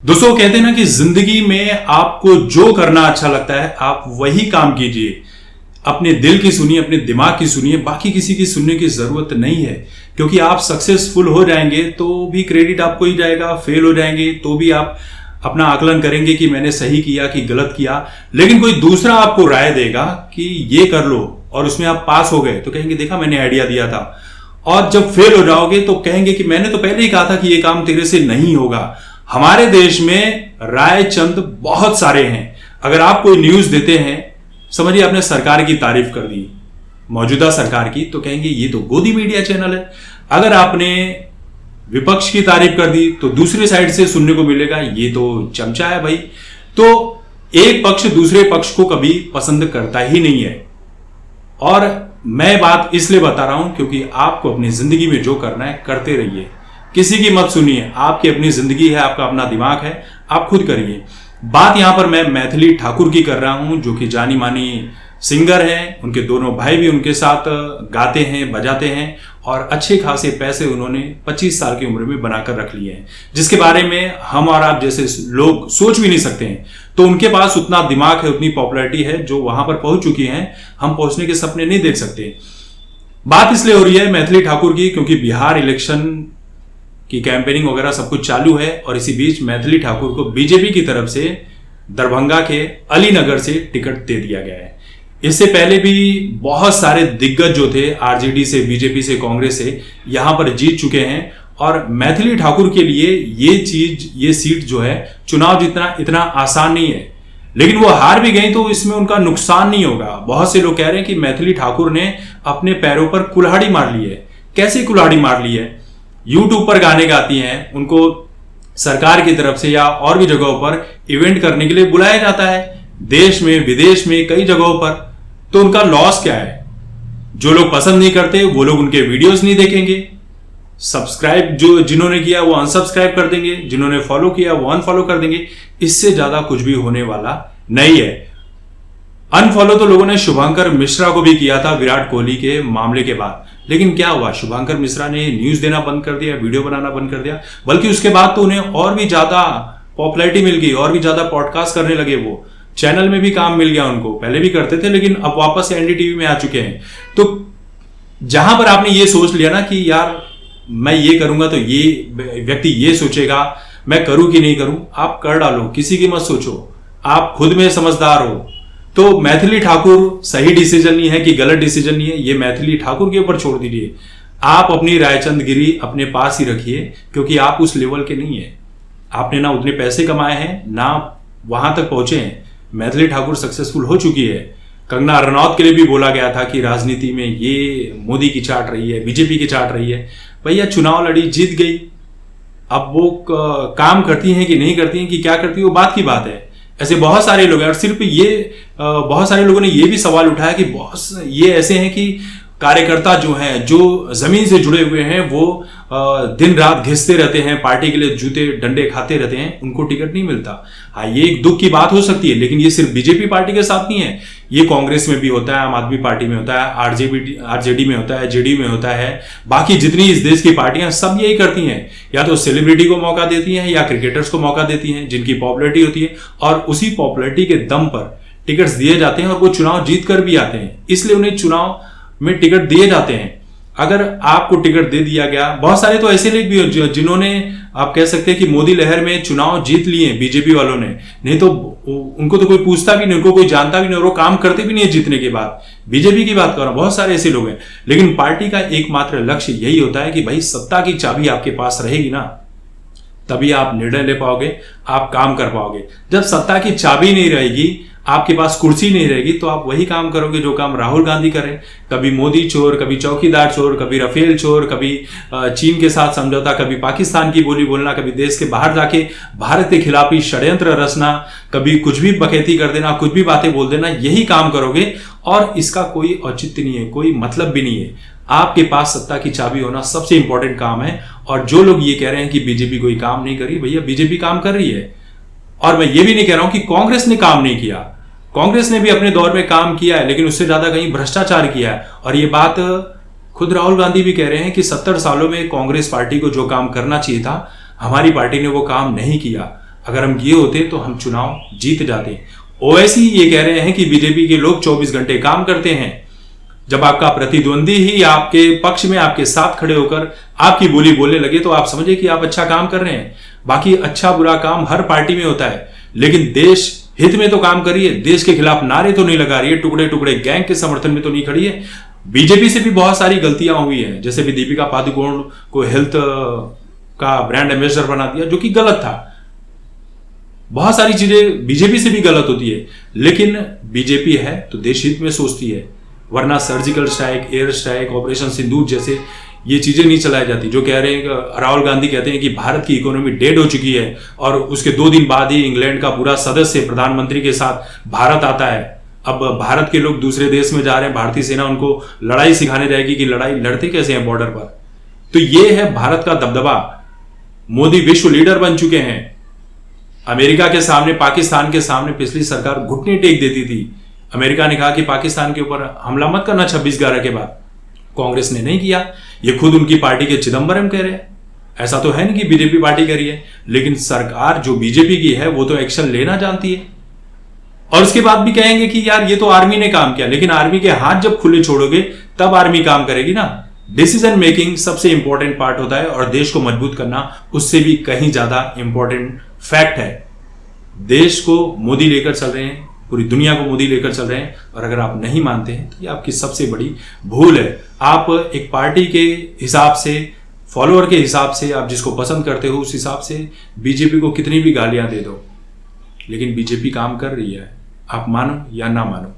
दोस्तों कहते हैं ना कि जिंदगी में आपको जो करना अच्छा लगता है आप वही काम कीजिए। अपने दिल की सुनिए, अपने दिमाग की सुनिए, बाकी किसी की सुनने की जरूरत नहीं है। क्योंकि आप सक्सेसफुल हो जाएंगे तो भी क्रेडिट आपको ही जाएगा, फेल हो जाएंगे तो भी आप अपना आकलन करेंगे कि मैंने सही किया कि गलत किया। लेकिन कोई दूसरा आपको राय देगा कि ये कर लो और उसमें आप पास हो गए तो कहेंगे देखा मैंने आइडिया दिया था। और जब फेल हो जाओगे तो कहेंगे कि मैंने तो पहले ही कहा था कि ये काम तेरे से नहीं होगा। हमारे देश में राय चंद बहुत सारे हैं। अगर आप कोई न्यूज देते हैं, समझिए आपने सरकार की तारीफ कर दी, मौजूदा सरकार की, तो कहेंगे ये तो गोदी मीडिया चैनल है। अगर आपने विपक्ष की तारीफ कर दी तो दूसरी साइड से सुनने को मिलेगा ये तो चमचा है भाई। तो एक पक्ष दूसरे पक्ष को कभी पसंद करता ही नहीं है। और मैं बात इसलिए बता रहा हूं क्योंकि आपको अपनी जिंदगी में जो करना है करते रहिए, किसी की मत सुनिए। आपकी अपनी जिंदगी है, आपका अपना दिमाग है, आप खुद करिए। बात यहां पर मैं मैथिली ठाकुर की कर रहा हूं जो कि जानी मानी सिंगर हैं। उनके दोनों भाई भी उनके साथ गाते हैं, बजाते हैं और अच्छे खासे पैसे उन्होंने 25 साल की उम्र में बनाकर रख लिए हैं, जिसके बारे में हम और आप जैसे लोग सोच भी नहीं सकते हैं। तो उनके पास उतना दिमाग है, उतनी पॉपुलैरिटी है जो वहां पर पहुंच चुकी हैं, हम पहुंचने के सपने नहीं देख सकते। बात इसलिए हो रही है मैथिली ठाकुर की क्योंकि बिहार इलेक्शन की कैंपेनिंग वगैरह सब कुछ चालू है और इसी बीच मैथिली ठाकुर को बीजेपी की तरफ से दरभंगा के अलीनगर से टिकट दे दिया गया है। इससे पहले भी बहुत सारे दिग्गज जो थे आरजेडी से, बीजेपी से, कांग्रेस से यहां पर जीत चुके हैं। और मैथिली ठाकुर के लिए ये सीट जो है, चुनाव जितना इतना आसान नहीं है। लेकिन वो हार भी गई तो इसमें उनका नुकसान नहीं होगा। बहुत से लोग कह रहे हैं कि मैथिली ठाकुर ने अपने पैरों पर कुल्हाड़ी मार ली है। कैसे कुल्हाड़ी मार ली है? यूट्यूब पर गाने गाती हैं, उनको सरकार की तरफ से या और भी जगहों पर इवेंट करने के लिए बुलाया जाता है, देश में विदेश में कई जगहों पर। तो उनका लॉस क्या है? जो लोग पसंद नहीं करते वो लोग उनके वीडियोस नहीं देखेंगे, सब्सक्राइब जो जिन्होंने किया वो अनसब्सक्राइब कर देंगे, जिन्होंने फॉलो किया वो अनफॉलो कर देंगे। इससे ज्यादा कुछ भी होने वाला नहीं है। अनफॉलो तो लोगों ने शुभंकर मिश्रा को भी किया था विराट कोहली के मामले के बाद। लेकिन क्या हुआ? शुभंकर मिश्रा ने न्यूज देना बंद कर दिया, वीडियो बनाना बंद कर दिया। बल्कि उसके बाद तो उन्हें और भी ज्यादा पॉपुलैरिटी मिल गई, और भी ज्यादा पॉडकास्ट करने लगे। वो चैनल में भी काम मिल गया उनको। पहले भी करते थे लेकिन अब वापस से एनडीटीवी में आ चुके हैं। तो जहां पर आपने ये सोच लिया ना कि यार मैं ये करूंगा तो ये व्यक्ति ये सोचेगा, मैं करूं कि नहीं करूं, आप कर डालो, किसी की मत सोचो। आप खुद में समझदार हो। तो मैथिली ठाकुर सही डिसीजन नहीं है कि गलत डिसीजन नहीं है, ये मैथिली ठाकुर के ऊपर छोड़ दीजिए। आप अपनी रायचंदगिरी अपने पास ही रखिए क्योंकि आप उस लेवल के नहीं है। आपने ना उतने पैसे कमाए हैं ना वहां तक पहुंचे हैं। मैथिली ठाकुर सक्सेसफुल हो चुकी है। कंगना रनौत के लिए भी बोला गया था कि राजनीति में ये मोदी की चाट रही है, बीजेपी की चाट रही है। भैया चुनाव लड़ी, जीत गई। अब वो काम करती हैं कि नहीं करती हैं कि क्या करती है वो बात की बात है। ऐसे बहुत सारे लोग हैं। और सिर्फ ये बहुत सारे लोगों ने ये भी सवाल उठाया कि बहुत ये ऐसे हैं कि कार्यकर्ता जो हैं, जो जमीन से जुड़े हुए हैं, वो दिन रात घिसते रहते हैं, पार्टी के लिए जूते डंडे खाते रहते हैं, उनको टिकट नहीं मिलता। हाँ, ये एक दुख की बात हो सकती है लेकिन ये सिर्फ बीजेपी पार्टी के साथ नहीं है। ये कांग्रेस में भी होता है, आम आदमी पार्टी में होता है, आरजेडी में होता है, जेडीयू में होता है। बाकी जितनी इस देश की पार्टियां सब यही करती हैं, या तो सेलिब्रिटी को मौका देती हैं या क्रिकेटर्स को मौका देती हैं जिनकी पॉपुलैरिटी होती है, और उसी पॉपुलैरिटी के दम पर टिकट्स दिए जाते हैं और वो चुनाव जीत कर भी आते हैं। इसलिए उन्हें चुनाव में टिकट दिए जाते हैं। अगर आपको टिकट दे दिया गया, बहुत सारे तो ऐसे लोग भी हो जिन्होंने आप कह सकते हैं कि मोदी लहर में चुनाव जीत लिए बीजेपी वालों ने, नहीं तो उनको तो कोई पूछता भी नहीं, उनको कोई जानता भी नहीं और वो काम करते भी नहीं है जीतने के बाद। बीजेपी की बात कर रहा हूं, बहुत सारे ऐसे लोग हैं। लेकिन पार्टी का एकमात्र लक्ष्य यही होता है कि भाई सत्ता की चाबी आपके पास रहेगी ना, तभी आप निर्णय ले पाओगे, आप काम कर पाओगे। जब सत्ता की चाबी नहीं रहेगी, आपके पास कुर्सी नहीं रहेगी, तो आप वही काम करोगे जो काम राहुल गांधी करें। कभी मोदी चोर, कभी चौकीदार चोर, कभी रफेल चोर, कभी चीन के साथ समझौता, कभी पाकिस्तान की बोली बोलना, कभी देश के बाहर जाके भारत के खिलाफ ही षड्यंत्र रचना, कभी कुछ भी बकैती कर देना, कुछ भी बातें बोल देना। यही काम करोगे और इसका कोई औचित्य नहीं है, कोई मतलब भी नहीं है। आपके पास सत्ता की चाबी होना सबसे इंपॉर्टेंट काम है। और जो लोग ये कह रहे हैं कि बीजेपी कोई काम नहीं करी, भैया बीजेपी काम कर रही है। और मैं ये भी नहीं कह रहा हूं कि कांग्रेस ने काम नहीं किया। कांग्रेस ने भी अपने दौर में काम किया है लेकिन उससे ज्यादा कहीं भ्रष्टाचार किया है। और ये बात खुद राहुल गांधी भी कह रहे हैं कि 70 सालों में कांग्रेस पार्टी को जो काम करना चाहिए था, हमारी पार्टी ने वो काम नहीं किया। अगर हम किए होते तो हम चुनाव जीत जाते। ओवैसी ये कह रहे हैं कि बीजेपी के लोग 24 घंटे काम करते हैं। जब आपका प्रतिद्वंदी ही आपके पक्ष में आपके साथ खड़े होकर आपकी बोली बोलने लगे तो आप समझे कि आप अच्छा काम कर रहे हैं। बाकी अच्छा बुरा काम हर पार्टी में होता है, लेकिन देश हित में तो काम करिए, देश के खिलाफ नारे तो नहीं लगा रही है, टुकड़े टुकड़े गैंग के समर्थन में तो नहीं खड़ी है। बीजेपी से भी बहुत सारी गलतियां हुई हैं, जैसे भी दीपिका पादुकोण को हेल्थ का ब्रांड एम्बेसडर बना दिया, जो कि गलत था। बहुत सारी चीजें बीजेपी से भी गलत होती है, लेकिन बीजेपी है तो देश हित में सोचती है, वरना surgical strike, air strike, operation Sindoor जैसे ये चीजें नहीं चलाई जाती। जो कह रहे हैं, राहुल गांधी कहते हैं कि भारत की इकोनॉमी डेड हो चुकी है, और उसके 2 दिन बाद ही इंग्लैंड का पूरा सदस्य प्रधानमंत्री के साथ भारत आता है। अब भारत के लोग दूसरे देश में जा रहे हैं, भारतीय सेना उनको लड़ाई सिखाने जाएगी कि लड़ाई लड़ते कैसे हैं बॉर्डर पर। तो ये है भारत का दबदबा। मोदी विश्व लीडर बन चुके हैं। अमेरिका के सामने, पाकिस्तान के सामने पिछली सरकार घुटने टेक देती थी। अमेरिका ने कहा कि पाकिस्तान के ऊपर हमला मत करना 26/11 के बाद, कांग्रेस ने नहीं किया। ये खुद उनकी पार्टी के चिदंबरम कह रहे हैं। ऐसा तो है नहीं कि बीजेपी पार्टी कह रही है, लेकिन सरकार जो बीजेपी की है वो तो एक्शन लेना जानती है। और उसके बाद भी कहेंगे कि यार ये तो आर्मी ने काम किया, लेकिन आर्मी के हाथ जब खुले छोड़ोगे तब आर्मी काम करेगी ना। डिसीजन मेकिंग सबसे इंपॉर्टेंट पार्ट होता है, और देश को मजबूत करना उससे भी कहीं ज्यादा इंपॉर्टेंट फैक्ट है। देश को मोदी लेकर चल रहे हैं, पूरी दुनिया को मोदी लेकर चल रहे हैं, और अगर आप नहीं मानते हैं तो ये आपकी सबसे बड़ी भूल है। आप एक पार्टी के हिसाब से, फॉलोअर के हिसाब से, आप जिसको पसंद करते हो उस हिसाब से बीजेपी को कितनी भी गालियां दे दो, लेकिन बीजेपी काम कर रही है, आप मानो या ना मानो।